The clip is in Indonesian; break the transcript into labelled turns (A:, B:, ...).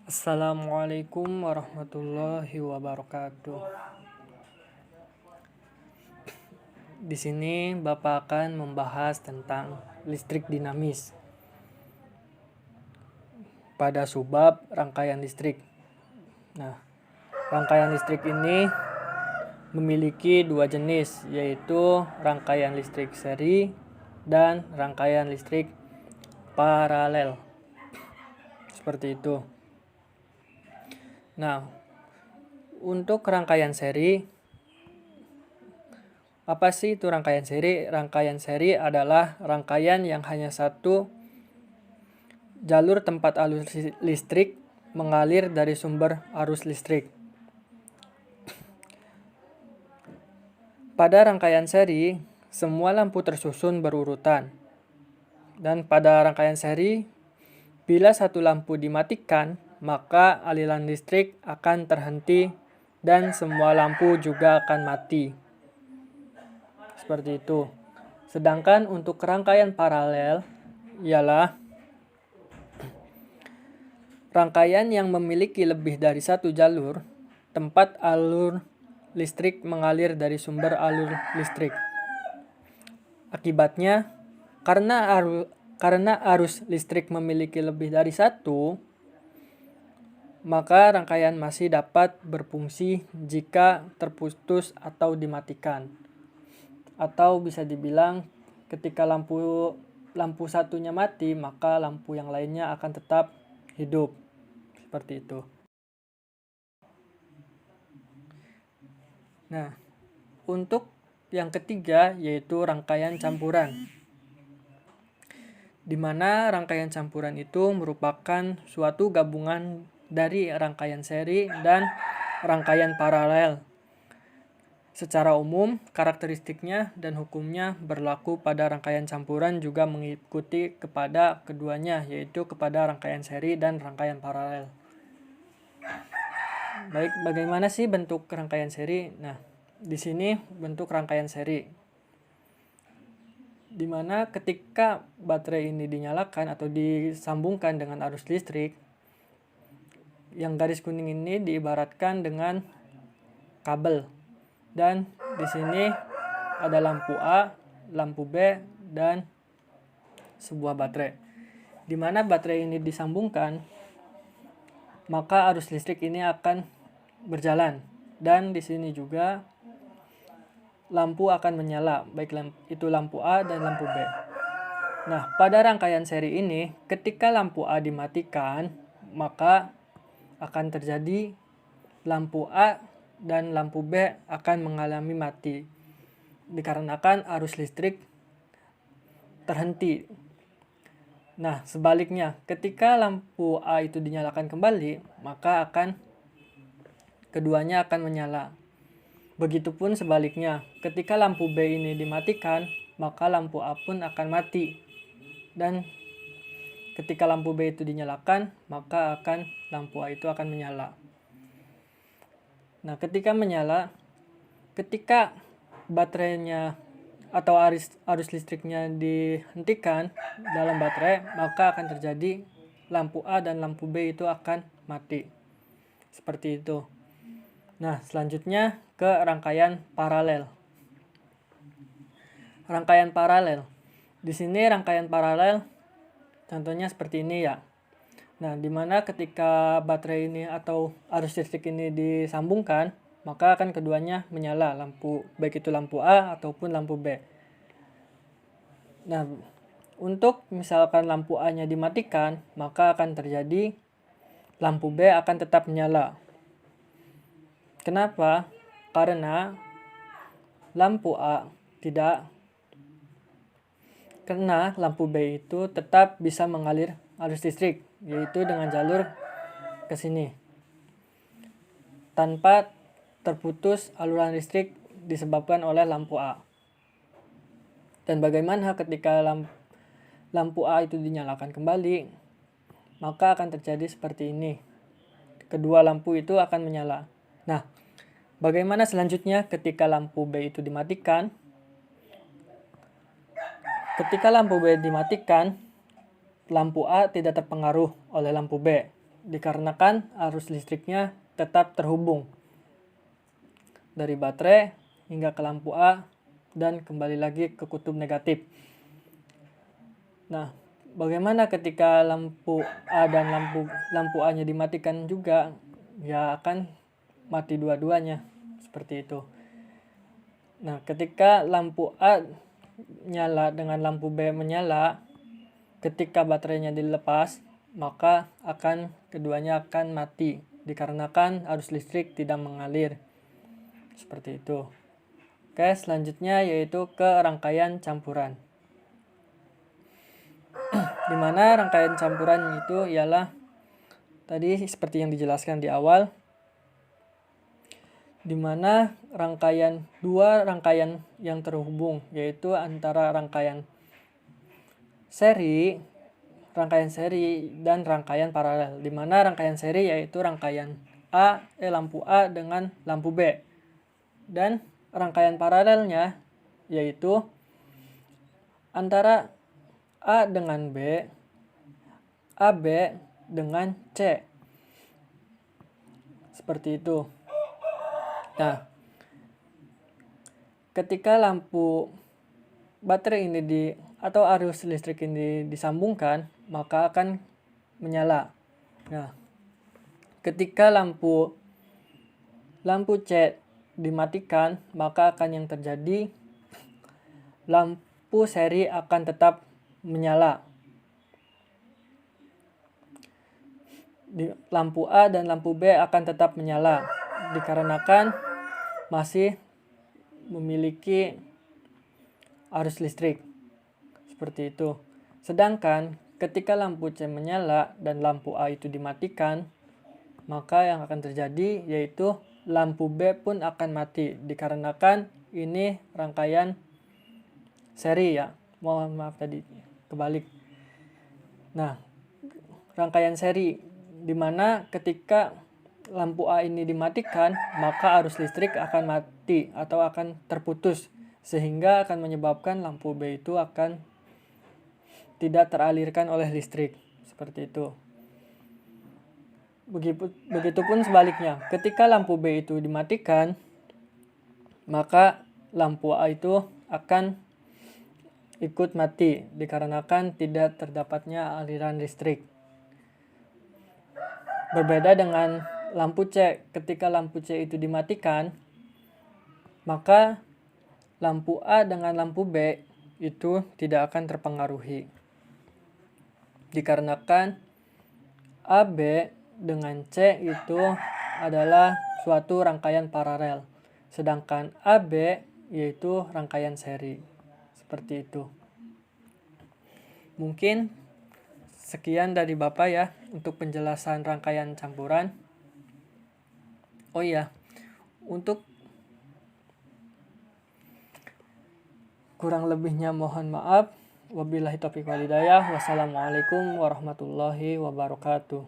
A: Assalamualaikum warahmatullahi wabarakatuh. Di sini Bapak akan membahas tentang listrik dinamis pada subbab rangkaian listrik. Nah, rangkaian listrik ini memiliki dua jenis, yaitu rangkaian listrik seri dan rangkaian listrik paralel. Seperti itu. Nah, untuk rangkaian seri, apa sih itu rangkaian seri? Rangkaian seri adalah rangkaian yang hanya satu jalur tempat arus listrik mengalir dari sumber arus listrik. Pada rangkaian seri, semua lampu tersusun berurutan. Dan pada rangkaian seri, bila satu lampu dimatikan, maka aliran listrik akan terhenti dan semua lampu juga akan mati. Seperti itu. Sedangkan untuk rangkaian paralel ialah rangkaian yang memiliki lebih dari satu jalur tempat alur listrik mengalir dari sumber alur listrik. Akibatnya, karena arus listrik memiliki lebih dari satu, maka rangkaian masih dapat berfungsi jika terputus atau dimatikan. Atau bisa dibilang ketika lampu satunya mati, maka lampu yang lainnya akan tetap hidup. Seperti itu. Nah, untuk yang ketiga yaitu rangkaian campuran. Di mana rangkaian campuran itu merupakan suatu gabungan dari rangkaian seri dan rangkaian paralel. Secara umum, karakteristiknya dan hukumnya berlaku pada rangkaian campuran juga mengikuti kepada keduanya, yaitu kepada rangkaian seri dan rangkaian paralel. Baik, bagaimana sih bentuk rangkaian seri? Nah, di sini bentuk rangkaian seri. Di mana ketika baterai ini dinyalakan atau disambungkan dengan arus listrik, yang garis kuning ini diibaratkan dengan kabel. Dan di sini ada lampu A, lampu B, dan sebuah baterai. Di mana baterai ini disambungkan, maka arus listrik ini akan berjalan. Dan di sini juga lampu akan menyala, baik itu lampu A dan lampu B. Nah, pada rangkaian seri ini, ketika lampu A dimatikan, maka akan terjadi lampu A dan lampu B akan mengalami mati dikarenakan arus listrik terhenti. Nah, sebaliknya, ketika lampu A itu dinyalakan kembali, maka keduanya akan menyala. Begitupun sebaliknya, ketika lampu B ini dimatikan, maka lampu A pun akan mati. Dan ketika lampu B itu dinyalakan, maka lampu A itu akan menyala. Nah, ketika menyala, ketika baterainya atau arus listriknya dihentikan dalam baterai, maka akan terjadi lampu A dan lampu B itu akan mati. Seperti itu. Nah, selanjutnya ke rangkaian paralel. Rangkaian paralel. Di sini rangkaian paralel contohnya seperti ini ya. Nah, dimana ketika baterai ini atau arus listrik ini disambungkan, maka akan keduanya menyala, baik itu lampu A ataupun lampu B. Nah, untuk misalkan lampu A-nya dimatikan, maka akan terjadi lampu B akan tetap menyala. Kenapa? Karena lampu A karena lampu B itu tetap bisa mengalir arus listrik, yaitu dengan jalur ke sini tanpa terputus aluran listrik disebabkan oleh lampu A. Dan bagaimana ketika lampu A itu dinyalakan kembali, maka akan terjadi seperti ini. Kedua lampu itu akan menyala. Nah, bagaimana selanjutnya ketika lampu B itu dimatikan? Ketika lampu B dimatikan, lampu A tidak terpengaruh oleh lampu B. dikarenakan arus listriknya tetap terhubung dari baterai hingga ke lampu A dan kembali lagi ke kutub negatif. Nah, bagaimana ketika lampu A dan lampu A-nya dimatikan juga? Ya akan mati dua-duanya, seperti itu. Nah, ketika lampu A nyala dengan lampu B menyala, ketika baterainya dilepas, maka keduanya akan mati dikarenakan arus listrik tidak mengalir. Seperti itu. Oke, selanjutnya yaitu ke rangkaian campuran. Dimana rangkaian campuran itu ialah tadi seperti yang dijelaskan di awal, dimana dua rangkaian yang terhubung, yaitu antara rangkaian seri dan rangkaian paralel. Dimana rangkaian seri yaitu rangkaian lampu A dengan lampu B, dan rangkaian paralelnya yaitu antara A dengan B, AB dengan C. Seperti itu. Nah, ketika lampu baterai ini atau arus listrik ini disambungkan, maka akan menyala. Nah, ketika lampu C dimatikan, maka akan yang terjadi lampu seri akan tetap menyala. Lampu A dan lampu B akan tetap menyala dikarenakan masih memiliki arus listrik. Seperti itu. Sedangkan ketika lampu C menyala dan lampu A itu dimatikan, maka yang akan terjadi yaitu lampu B pun akan mati dikarenakan ini rangkaian seri ya. Maaf tadi kebalik. Nah, rangkaian seri dimana ketika lampu A ini dimatikan, maka arus listrik akan mati atau akan terputus, sehingga akan menyebabkan lampu B itu akan tidak teralirkan oleh listrik. Seperti itu. Begitupun sebaliknya, ketika lampu B itu dimatikan, maka lampu A itu akan ikut mati dikarenakan tidak terdapatnya aliran listrik. Berbeda dengan lampu C, ketika lampu C itu dimatikan, maka lampu A dengan lampu B itu tidak akan terpengaruhi dikarenakan AB dengan C itu adalah suatu rangkaian paralel, sedangkan AB yaitu rangkaian seri. Seperti itu. Mungkin sekian dari Bapak ya untuk penjelasan rangkaian campuran. Oh iya, untuk kurang lebihnya mohon maaf. Wabillahi taufiq wal hidayah. Wassalamualaikum warahmatullahi wabarakatuh.